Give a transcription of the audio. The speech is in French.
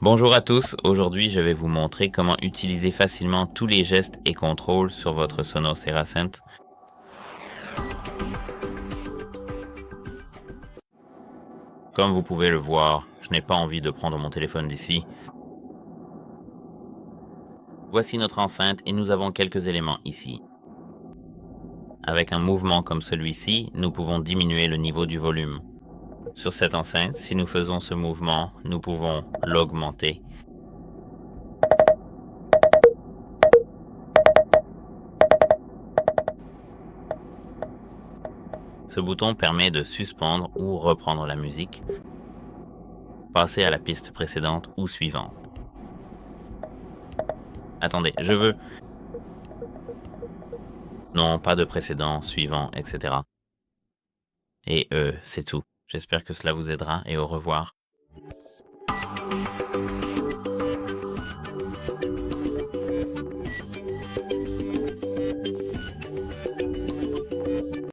Bonjour à tous, aujourd'hui je vais vous montrer comment utiliser facilement tous les gestes et contrôles sur votre Sonos Era Synth. Comme vous pouvez le voir, je n'ai pas envie de prendre mon téléphone d'ici. Voici notre enceinte et nous avons quelques éléments ici. Avec un mouvement comme celui-ci, nous pouvons diminuer le niveau du volume. Sur cette enceinte, si nous faisons ce mouvement, nous pouvons l'augmenter. Ce bouton permet de suspendre ou reprendre la musique, passer à la piste précédente ou suivante. Attendez, je veux... Non, pas de précédent, suivant, etc. Et c'est tout. J'espère que cela vous aidera et au revoir.